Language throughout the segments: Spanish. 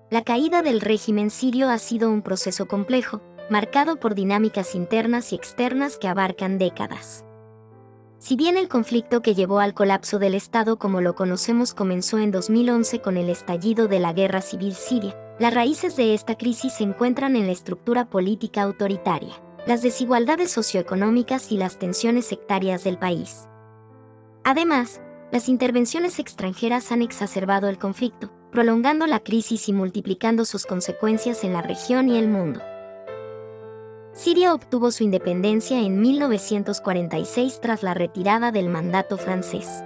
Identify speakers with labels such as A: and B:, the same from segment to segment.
A: La caída del régimen sirio ha sido un proceso complejo, marcado por dinámicas internas y externas que abarcan décadas. Si bien el conflicto que llevó al colapso del Estado como lo conocemos comenzó en 2011 con el estallido de la Guerra Civil Siria, las raíces de esta crisis se encuentran en la estructura política autoritaria, las desigualdades socioeconómicas y las tensiones sectarias del país. Además, las intervenciones extranjeras han exacerbado el conflicto, prolongando la crisis y multiplicando sus consecuencias en la región y el mundo. Siria obtuvo su independencia en 1946 tras la retirada del mandato francés.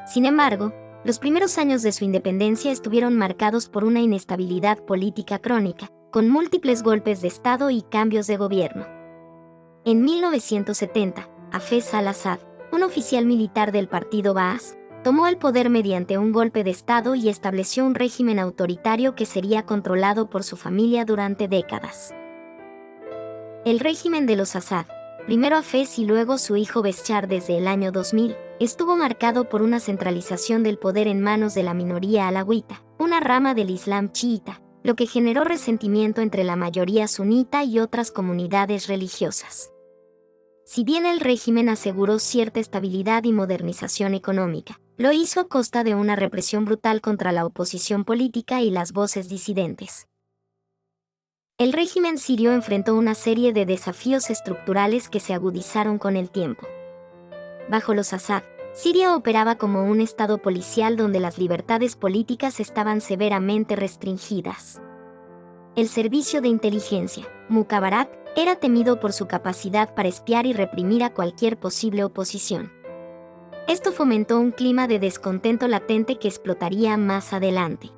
A: Sin embargo, los primeros años de su independencia estuvieron marcados por una inestabilidad política crónica, con múltiples golpes de Estado y cambios de gobierno. En 1970, Hafez al-Assad, un oficial militar del partido Baas, tomó el poder mediante un golpe de Estado y estableció un régimen autoritario que sería controlado por su familia durante décadas. El régimen de los Assad, primero Hafez y luego su hijo Beschar desde el año 2000, estuvo marcado por una centralización del poder en manos de la minoría alawita, una rama del Islam chiita, lo que generó resentimiento entre la mayoría sunita y otras comunidades religiosas. Si bien el régimen aseguró cierta estabilidad y modernización económica, lo hizo a costa de una represión brutal contra la oposición política y las voces disidentes. El régimen sirio enfrentó una serie de desafíos estructurales que se agudizaron con el tiempo. Bajo los Assad, Siria operaba como un estado policial donde las libertades políticas estaban severamente restringidas. El servicio de inteligencia, Mukhabarat, era temido por su capacidad para espiar y reprimir a cualquier posible oposición. Esto fomentó un clima de descontento latente que explotaría más adelante.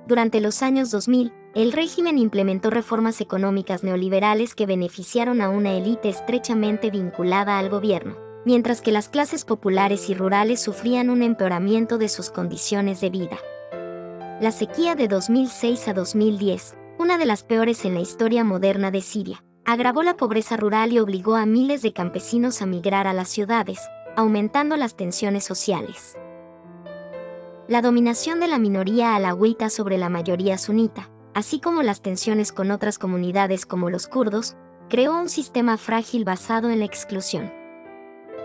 A: Durante los años 2000, el régimen implementó reformas económicas neoliberales que beneficiaron a una élite estrechamente vinculada al gobierno, mientras que las clases populares y rurales sufrían un empeoramiento de sus condiciones de vida. La sequía de 2006 a 2010, una de las peores en la historia moderna de Siria, agravó la pobreza rural y obligó a miles de campesinos a migrar a las ciudades, aumentando las tensiones sociales. La dominación de la minoría alawita sobre la mayoría sunita, así como las tensiones con otras comunidades como los kurdos, creó un sistema frágil basado en la exclusión.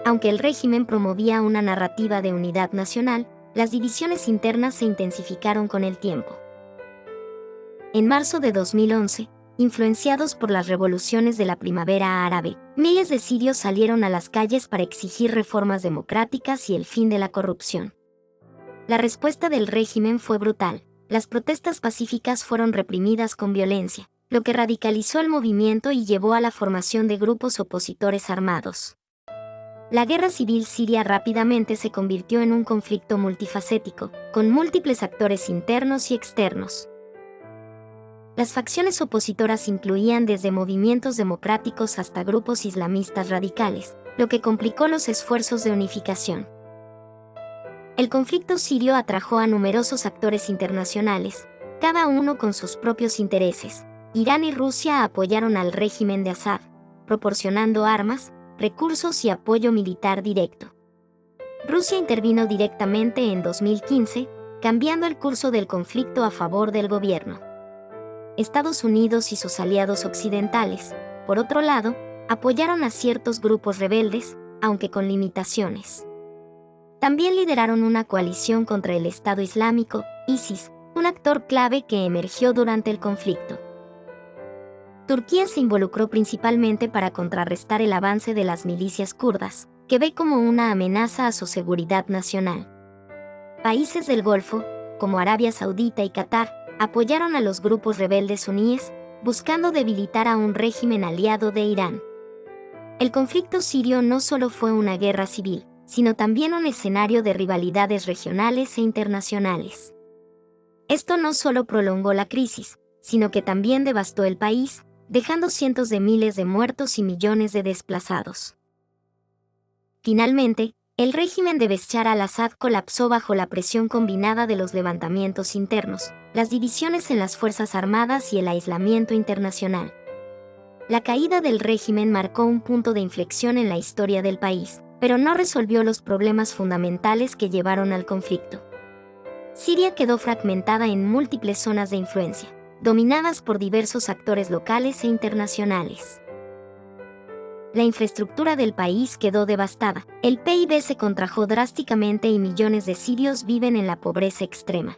A: Aunque el régimen promovía una narrativa de unidad nacional, las divisiones internas se intensificaron con el tiempo. En marzo de 2011, influenciados por las revoluciones de la primavera árabe, miles de sirios salieron a las calles para exigir reformas democráticas y el fin de la corrupción. La respuesta del régimen fue brutal. Las protestas pacíficas fueron reprimidas con violencia, lo que radicalizó el movimiento y llevó a la formación de grupos opositores armados. La guerra civil siria rápidamente se convirtió en un conflicto multifacético, con múltiples actores internos y externos. Las facciones opositoras incluían desde movimientos democráticos hasta grupos islamistas radicales, lo que complicó los esfuerzos de unificación. El conflicto sirio atrajo a numerosos actores internacionales, cada uno con sus propios intereses. Irán y Rusia apoyaron al régimen de Assad, proporcionando armas, recursos y apoyo militar directo. Rusia intervino directamente en 2015, cambiando el curso del conflicto a favor del gobierno. Estados Unidos y sus aliados occidentales, por otro lado, apoyaron a ciertos grupos rebeldes, aunque con limitaciones. También lideraron una coalición contra el Estado Islámico, ISIS, un actor clave que emergió durante el conflicto. Turquía se involucró principalmente para contrarrestar el avance de las milicias kurdas, que ve como una amenaza a su seguridad nacional. Países del Golfo, como Arabia Saudita y Qatar, apoyaron a los grupos rebeldes suníes, buscando debilitar a un régimen aliado de Irán. El conflicto sirio no solo fue una guerra civil, sino también un escenario de rivalidades regionales e internacionales. Esto no solo prolongó la crisis, sino que también devastó el país, dejando cientos de miles de muertos y millones de desplazados. Finalmente, el régimen de Bashar al-Assad colapsó bajo la presión combinada de los levantamientos internos, las divisiones en las Fuerzas Armadas y el aislamiento internacional. La caída del régimen marcó un punto de inflexión en la historia del país, pero no resolvió los problemas fundamentales que llevaron al conflicto. Siria quedó fragmentada en múltiples zonas de influencia, dominadas por diversos actores locales e internacionales. La infraestructura del país quedó devastada, el PIB se contrajo drásticamente y millones de sirios viven en la pobreza extrema.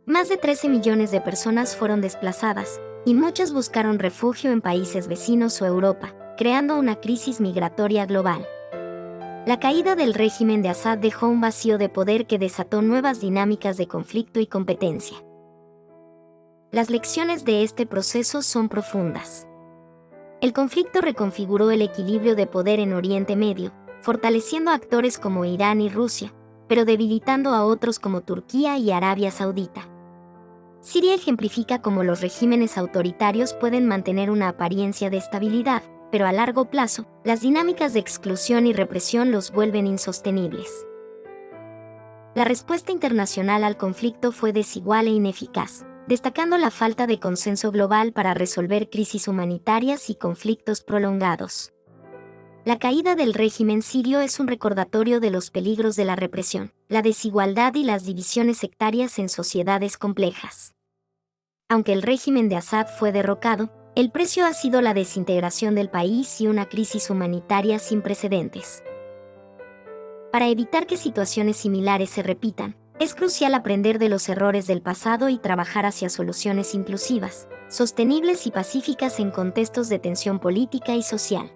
A: Más de 13 millones de personas fueron desplazadas, y muchas buscaron refugio en países vecinos o Europa, creando una crisis migratoria global. La caída del régimen de Assad dejó un vacío de poder que desató nuevas dinámicas de conflicto y competencia. Las lecciones de este proceso son profundas. El conflicto reconfiguró el equilibrio de poder en Oriente Medio, fortaleciendo a actores como Irán y Rusia, pero debilitando a otros como Turquía y Arabia Saudita. Siria ejemplifica cómo los regímenes autoritarios pueden mantener una apariencia de estabilidad, pero a largo plazo, las dinámicas de exclusión y represión los vuelven insostenibles. La respuesta internacional al conflicto fue desigual e ineficaz, destacando la falta de consenso global para resolver crisis humanitarias y conflictos prolongados. La caída del régimen sirio es un recordatorio de los peligros de la represión, la desigualdad y las divisiones sectarias en sociedades complejas. Aunque el régimen de Assad fue derrocado, el precio ha sido la desintegración del país y una crisis humanitaria sin precedentes. Para evitar que situaciones similares se repitan, es crucial aprender de los errores del pasado y trabajar hacia soluciones inclusivas, sostenibles y pacíficas en contextos de tensión política y social.